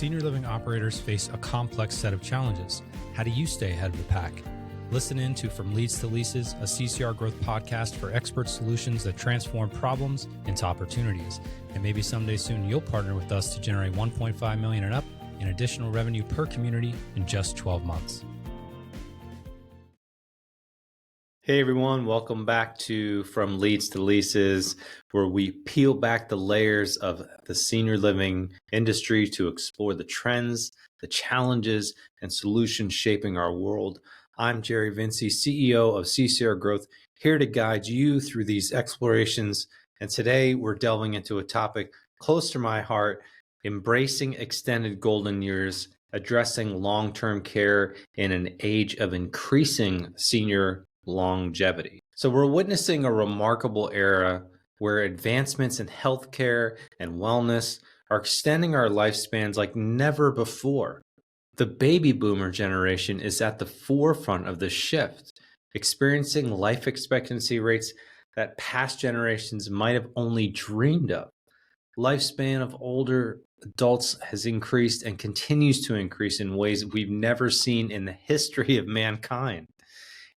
Senior living operators face a complex set of challenges. How do you stay ahead of the pack? Listen in to From Leads to Leases, a CCR Growth podcast for expert solutions that transform problems into opportunities. And maybe someday soon you'll partner with us to generate $1.5 million and up in additional revenue per community in just 12 months. Hey everyone, welcome back to From Leads to Leases, where we peel back the layers of the senior living industry to explore the trends, the challenges, and solutions shaping our world. I'm Jerry Vinci, CEO of CCR Growth, here to guide you through these explorations. And today we're delving into a topic close to my heart: embracing extended golden years, addressing long-term care in an age of increasing senior longevity. So we're witnessing a remarkable era where advancements in healthcare and wellness are extending our lifespans like never before. The baby boomer generation is at the forefront of this shift, experiencing life expectancy rates that past generations might have only dreamed of. Lifespan of older adults has increased and continues to increase in ways we've never seen in the history of mankind.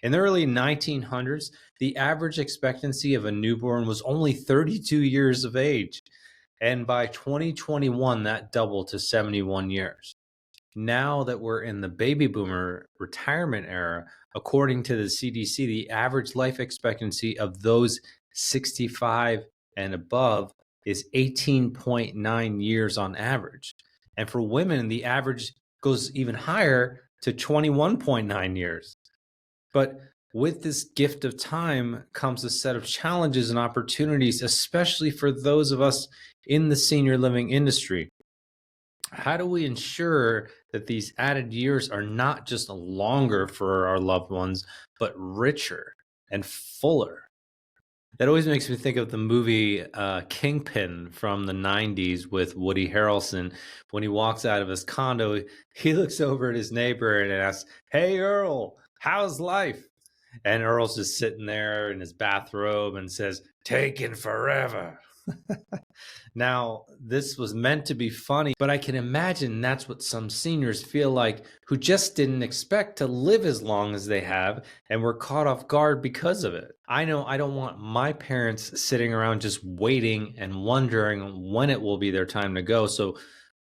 In the early 1900s, the average expectancy of a newborn was only 32 years of age, and by 2021, that doubled to 71 years. Now that we're in the baby boomer retirement era, according to the CDC, the average life expectancy of those 65 and above is 18.9 years on average. And for women, the average goes even higher to 21.9 years. But with this gift of time comes a set of challenges and opportunities, especially for those of us in the senior living industry. How do we ensure that these added years are not just longer for our loved ones, but richer and fuller? That always makes me think of the movie Kingpin from the 90s with Woody Harrelson. When he walks out of his condo, he looks over at his neighbor and asks, "Hey, Earl, how's life?" And Earl's just sitting there in his bathrobe and says, "Taking forever." Now, this was meant to be funny, but I can imagine that's what some seniors feel like who just didn't expect to live as long as they have and were caught off guard because of it. I know I don't want my parents sitting around just waiting and wondering when it will be their time to go. So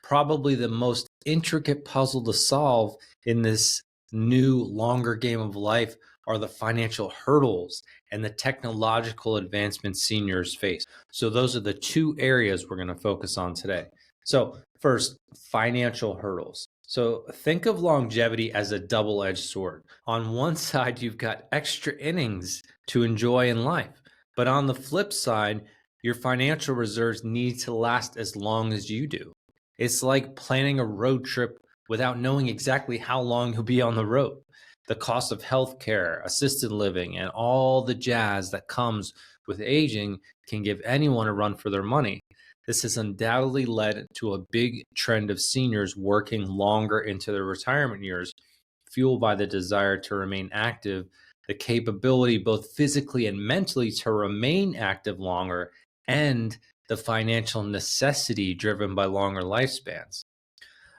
probably the most intricate puzzle to solve in this new, longer game of life are the financial hurdles and the technological advancements seniors face. So those are the two areas we're going to focus on today. So first, financial hurdles. So think of longevity as a double-edged sword. On one side, you've got extra innings to enjoy in life. But on the flip side, your financial reserves need to last as long as you do. It's like planning a road trip without knowing exactly how long you'll be on the road. The cost of healthcare, assisted living, and all the jazz that comes with aging can give anyone a run for their money. This has undoubtedly led to a big trend of seniors working longer into their retirement years, fueled by the desire to remain active, the capability both physically and mentally to remain active longer, and the financial necessity driven by longer lifespans.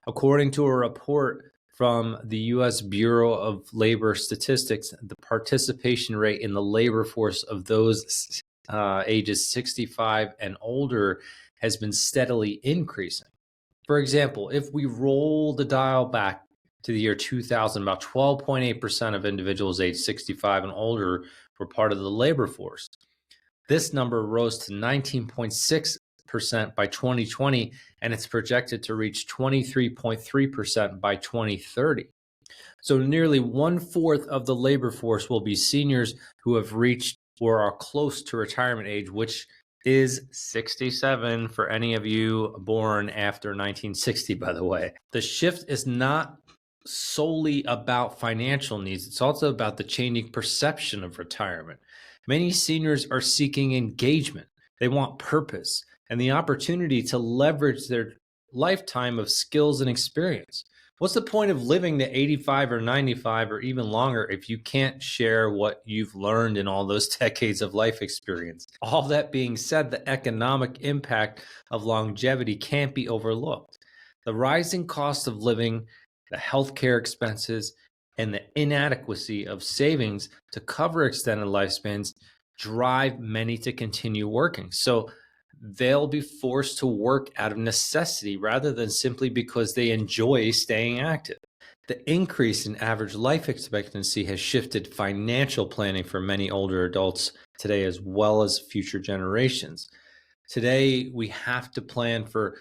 According to a report from the U.S. Bureau of Labor Statistics, the participation rate in the labor force of those ages 65 and older has been steadily increasing. For example, if we roll the dial back to the year 2000, about 12.8% of individuals aged 65 and older were part of the labor force. This number rose to 19.6% by 2020, and it's projected to reach 23.3% by 2030. So nearly 1/4 of the labor force will be seniors who have reached or are close to retirement age, which is 67 for any of you born after 1960, by the way. The shift is not solely about financial needs. It's also about the changing perception of retirement. Many seniors are seeking engagement. They want purpose and the opportunity to leverage their lifetime of skills and experience. What's the point of living to 85 or 95 or even longer if you can't share what you've learned in all those decades of life experience? All that being said, the economic impact of longevity can't be overlooked. The rising cost of living, the healthcare expenses, and the inadequacy of savings to cover extended lifespans drive many to continue working. So they'll be forced to work out of necessity rather than simply because they enjoy staying active. The increase in average life expectancy has shifted financial planning for many older adults today, as well as future generations. Today, we have to plan for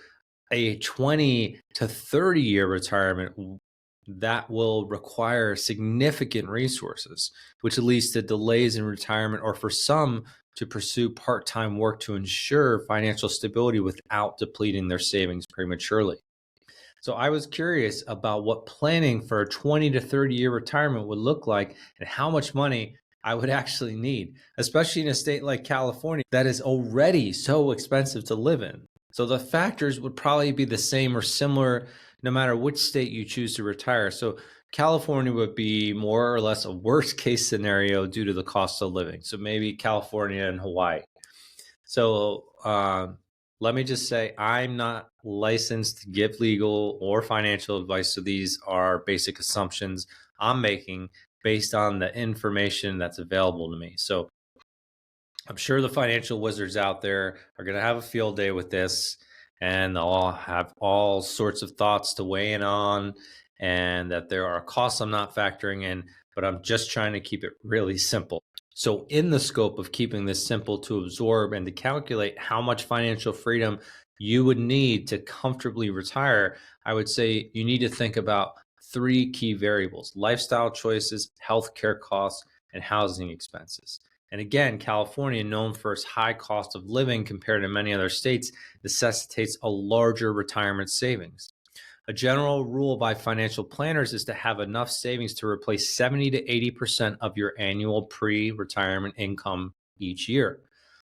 a 20 to 30 year retirement that will require significant resources, which leads to delays in retirement, or for some to pursue part-time work to ensure financial stability without depleting their savings prematurely. So I was curious about what planning for a 20 to 30 year retirement would look like and how much money I would actually need, especially in a state like California that is already so expensive to live in. So the factors would probably be the same or similar no matter which state you choose to retire. So California would be more or less a worst case scenario due to the cost of living. So maybe California and Hawaii. So let me just say, I'm not licensed to give legal or financial advice. So these are basic assumptions I'm making based on the information that's available to me. So I'm sure the financial wizards out there are going to have a field day with this, and they'll all have all sorts of thoughts to weigh in on, and that there are costs I'm not factoring in, but I'm just trying to keep it really simple. So in the scope of keeping this simple to absorb and to calculate how much financial freedom you would need to comfortably retire, I would say you need to think about three key variables: lifestyle choices, healthcare costs, and housing expenses. And again, California, known for its high cost of living compared to many other states, necessitates a larger retirement savings. A general rule by financial planners is to have enough savings to replace 70 to 80% of your annual pre-retirement income each year.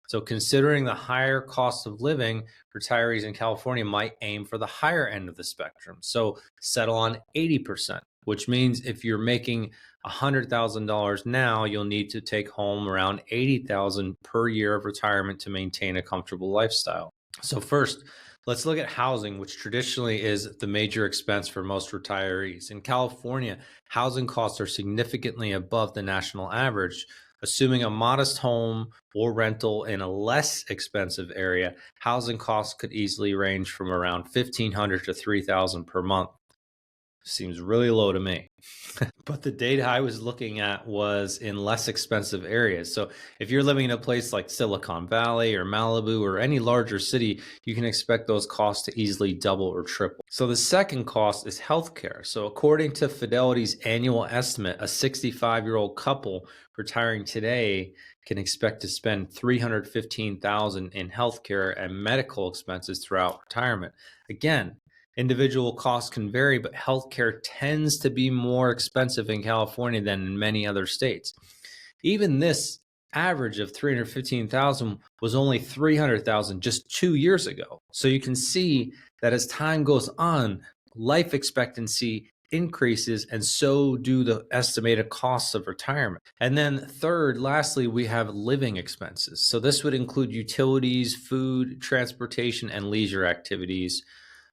So considering the higher cost of living, retirees in California might aim for the higher end of the spectrum. So settle on 80%, which means if you're making $100,000 now, you'll need to take home around $80,000 per year of retirement to maintain a comfortable lifestyle. So first, let's look at housing, which traditionally is the major expense for most retirees. In California, housing costs are significantly above the national average. Assuming a modest home or rental in a less expensive area, housing costs could easily range from around $1,500 to $3,000 per month. Seems really low to me. But the data I was looking at was in less expensive areas. So if you're living in a place like Silicon Valley or Malibu or any larger city, you can expect those costs to easily double or triple. So the second cost is healthcare. So according to Fidelity's annual estimate, a 65-year-old couple retiring today can expect to spend $315,000 in healthcare and medical expenses throughout retirement. Again, individual costs can vary, but healthcare tends to be more expensive in California than in many other states. Even this average of $315,000 was only $300,000 just 2 years ago. So you can see that as time goes on, life expectancy increases, and so do the estimated costs of retirement. And then third, lastly, we have living expenses. So this would include utilities, food, transportation, and leisure activities.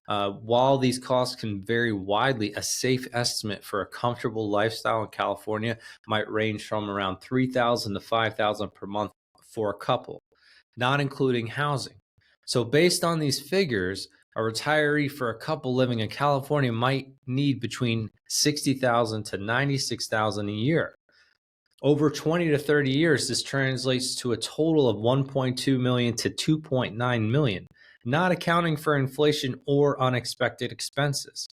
While these costs can vary widely, a safe estimate for a comfortable lifestyle in California might range from around $3,000 to $5,000 per month for a couple, not including housing. So based on these figures, a retiree for a couple living in California might need between $60,000 to $96,000 a year. Over 20 to 30 years, this translates to a total of $1.2 million to $2.9 million. Not accounting for inflation or unexpected expenses.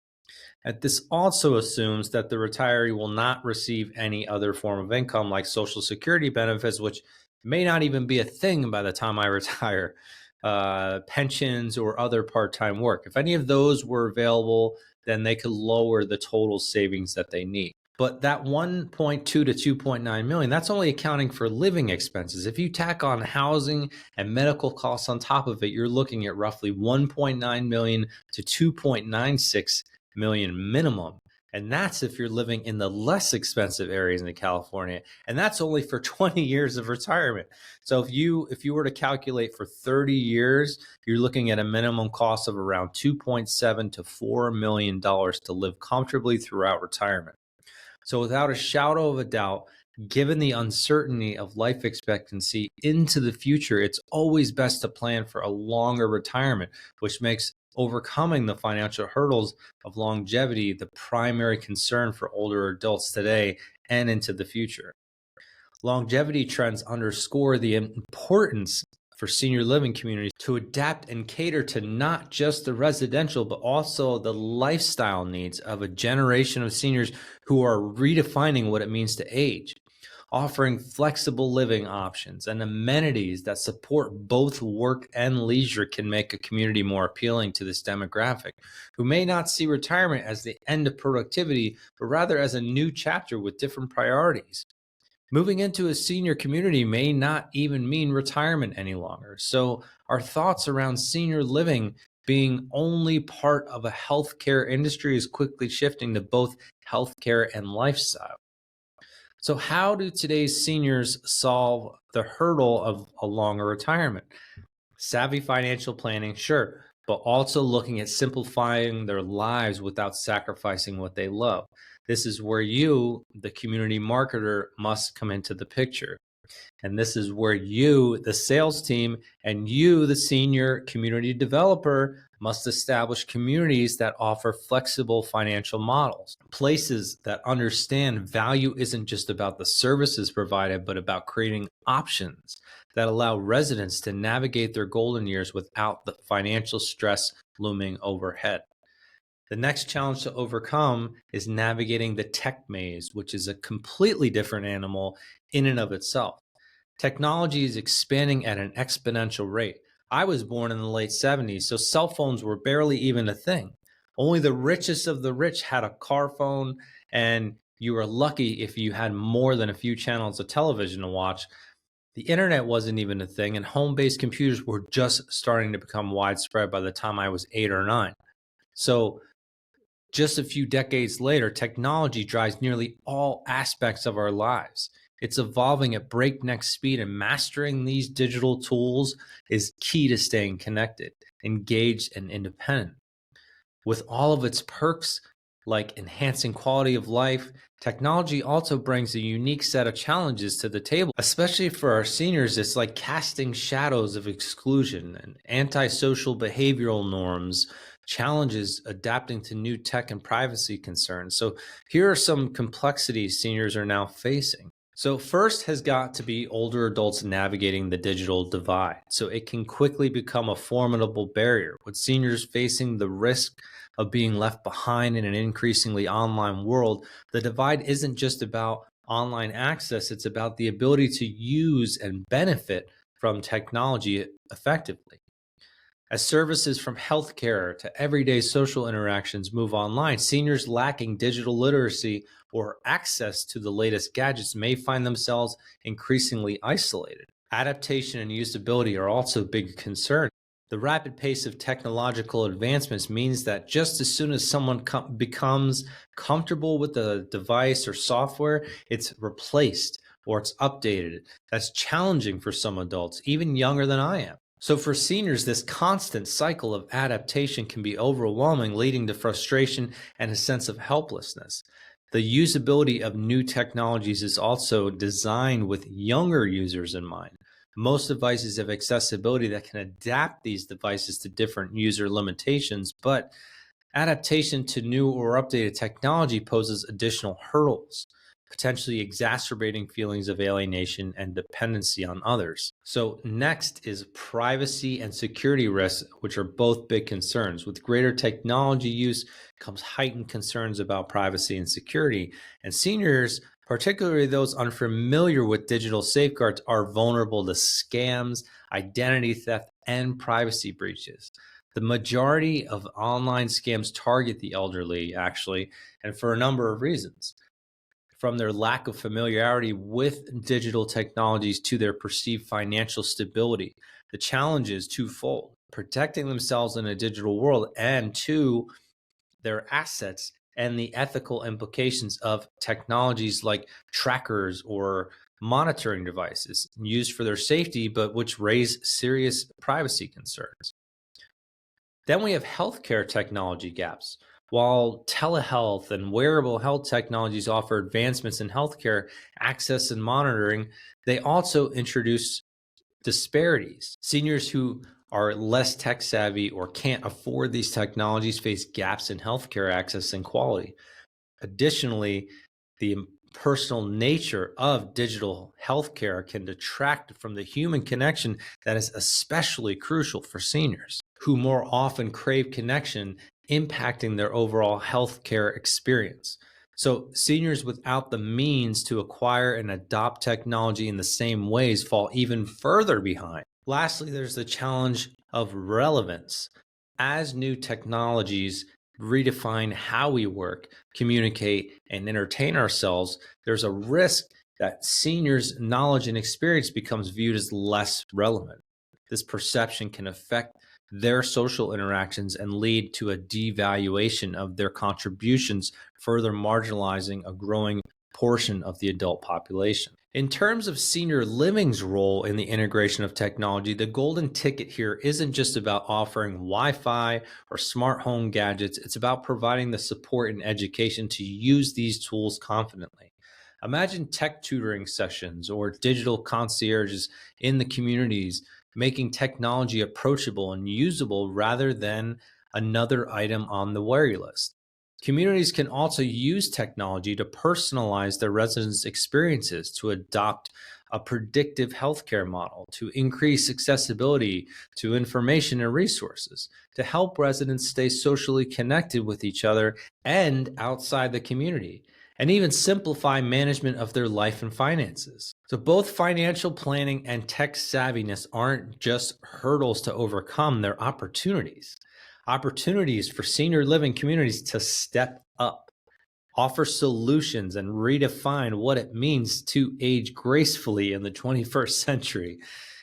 And this also assumes that the retiree will not receive any other form of income like Social Security benefits, which may not even be a thing by the time I retire, pensions or other part-time work. If any of those were available, then they could lower the total savings that they need. But that 1.2 to 2.9 million, that's only accounting for living expenses. If you tack on housing and medical costs on top of it, you're looking at roughly 1.9 million to 2.96 million minimum. And that's if you're living in the less expensive areas in California. And that's only for 20 years of retirement. So if you were to calculate for 30 years, you're looking at a minimum cost of around $2.7 to $4 million to live comfortably throughout retirement. So without a shadow of a doubt, given the uncertainty of life expectancy into the future, it's always best to plan for a longer retirement, which makes overcoming the financial hurdles of longevity the primary concern for older adults today and into the future. Longevity trends underscore the importance for senior living communities to adapt and cater to not just the residential, but also the lifestyle needs of a generation of seniors who are redefining what it means to age, offering flexible living options and amenities that support both work and leisure can make a community more appealing to this demographic, who may not see retirement as the end of productivity, but rather as a new chapter with different priorities. Moving into a senior community may not even mean retirement any longer. So our thoughts around senior living being only part of a healthcare industry is quickly shifting to both healthcare and lifestyle. So how do today's seniors solve the hurdle of a longer retirement? Savvy financial planning, sure, but also looking at simplifying their lives without sacrificing what they love. This is where you, the community marketer, must come into the picture. And this is where you, the sales team, and you, the senior community developer, must establish communities that offer flexible financial models, places that understand value isn't just about the services provided, but about creating options that allow residents to navigate their golden years without the financial stress looming overhead. The next challenge to overcome is navigating the tech maze, which is a completely different animal in and of itself. Technology is expanding at an exponential rate. I was born in the late 70s, so cell phones were barely even a thing. Only the richest of the rich had a car phone, and you were lucky if you had more than a few channels of television to watch. The internet wasn't even a thing, and home-based computers were just starting to become widespread by the time I was 8 or 9. So just a few decades later, technology drives nearly all aspects of our lives. It's evolving at breakneck speed, and mastering these digital tools is key to staying connected, engaged, and independent. With all of its perks, like enhancing quality of life, technology also brings a unique set of challenges to the table. Especially for our seniors, it's like casting shadows of exclusion and antisocial behavioral norms, challenges adapting to new tech and privacy concerns. So here are some complexities seniors are now facing. So first has got to be older adults navigating the digital divide. So it can quickly become a formidable barrier, with seniors facing the risk of being left behind in an increasingly online world. The divide isn't just about online access, it's about the ability to use and benefit from technology effectively. As services from healthcare to everyday social interactions move online, seniors lacking digital literacy or access to the latest gadgets may find themselves increasingly isolated. Adaptation and usability are also big concerns. The rapid pace of technological advancements means that just as soon as someone becomes comfortable with the device or software, it's replaced or it's updated. That's challenging for some adults, even younger than I am. So for seniors, this constant cycle of adaptation can be overwhelming, leading to frustration and a sense of helplessness. The usability of new technologies is also designed with younger users in mind. Most devices have accessibility that can adapt these devices to different user limitations, but adaptation to new or updated technology poses additional hurdles, potentially exacerbating feelings of alienation and dependency on others. So next is privacy and security risks, which are both big concerns. With greater technology use comes heightened concerns about privacy and security. And seniors, particularly those unfamiliar with digital safeguards, are vulnerable to scams, identity theft, and privacy breaches. The majority of online scams target the elderly, actually, and for a number of reasons. From their lack of familiarity with digital technologies to their perceived financial stability. The challenge is twofold: protecting themselves in a digital world, and two, their assets and the ethical implications of technologies like trackers or monitoring devices used for their safety, but which raise serious privacy concerns. Then we have healthcare technology gaps. While telehealth and wearable health technologies offer advancements in healthcare access and monitoring, they also introduce disparities. Seniors who are less tech savvy or can't afford these technologies face gaps in healthcare access and quality. Additionally, the personal nature of digital healthcare can detract from the human connection that is especially crucial for seniors, who more often crave connection, impacting their overall healthcare experience. So, seniors without the means to acquire and adopt technology in the same ways fall even further behind. Lastly, there's the challenge of relevance. As new technologies redefine how we work, communicate, and entertain ourselves, there's a risk that seniors' knowledge and experience becomes viewed as less relevant. This perception can affect their social interactions and lead to a devaluation of their contributions, further marginalizing a growing portion of the adult population. In terms of senior living's role in the integration of technology, the golden ticket here isn't just about offering Wi-Fi or smart home gadgets. It's about providing the support and education to use these tools confidently. Imagine tech tutoring sessions or digital concierges in the communities, making technology approachable and usable rather than another item on the worry list. Communities can also use technology to personalize their residents' experiences, to adopt a predictive healthcare model, to increase accessibility to information and resources, to help residents stay socially connected with each other and outside the community, and even simplify management of their life and finances. So both financial planning and tech savviness aren't just hurdles to overcome, they're opportunities. Opportunities for senior living communities to step up, offer solutions, and redefine what it means to age gracefully in the 21st century.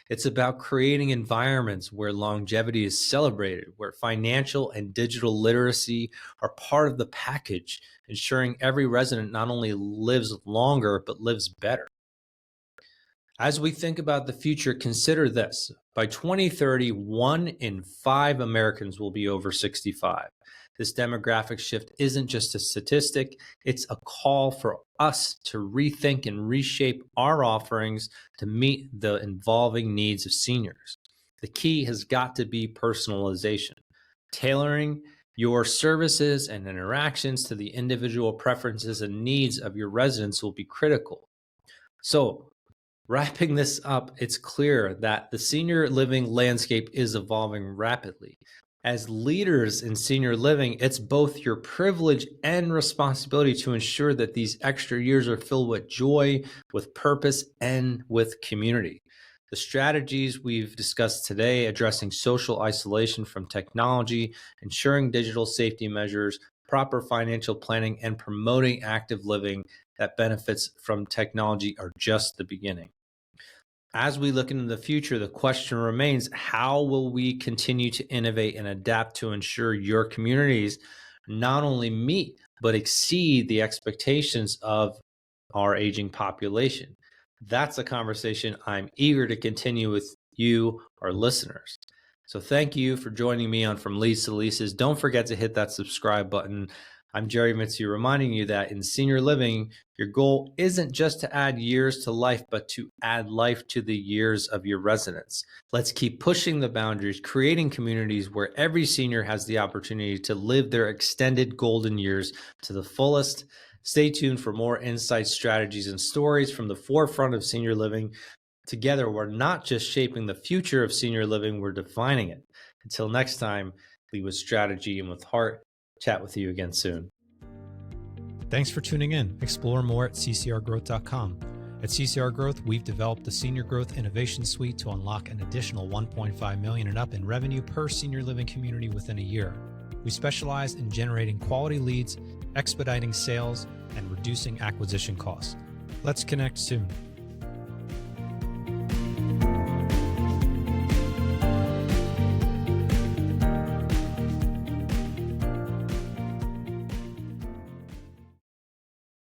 It's about creating environments where longevity is celebrated, where financial and digital literacy are part of the package, ensuring every resident not only lives longer, but lives better. As we think about the future, consider this. By 2030, 1 in 5 Americans will be over 65. This demographic shift isn't just a statistic, it's a call for us to rethink and reshape our offerings to meet the evolving needs of seniors. The key has got to be personalization. Tailoring your services and interactions to the individual preferences and needs of your residents will be critical. So, wrapping this up, it's clear that the senior living landscape is evolving rapidly. As leaders in senior living, it's both your privilege and responsibility to ensure that these extra years are filled with joy, with purpose, and with community. The strategies we've discussed today, addressing social isolation from technology, ensuring digital safety measures, proper financial planning, and promoting active living that benefits from technology, are just the beginning. As we look into the future, the question remains, how will we continue to innovate and adapt to ensure your communities not only meet, but exceed the expectations of our aging population? That's a conversation I'm eager to continue with you, our listeners. So thank you for joining me on From Leads to Leases. Don't forget to hit that subscribe button. I'm Jerry Vinci, reminding you that in senior living, your goal isn't just to add years to life, but to add life to the years of your residents. Let's keep pushing the boundaries, creating communities where every senior has the opportunity to live their extended golden years to the fullest. Stay tuned for more insights, strategies, and stories from the forefront of senior living. Together, we're not just shaping the future of senior living, we're defining it. Until next time, lead with strategy and with heart. Chat with you again soon. Thanks for tuning in. Explore more at ccrgrowth.com. At CCR Growth, we've developed the Senior Growth Innovation Suite to unlock an additional $1.5 million and up in revenue per senior living community within a year. We specialize in generating quality leads, expediting sales, and reducing acquisition costs. Let's connect soon.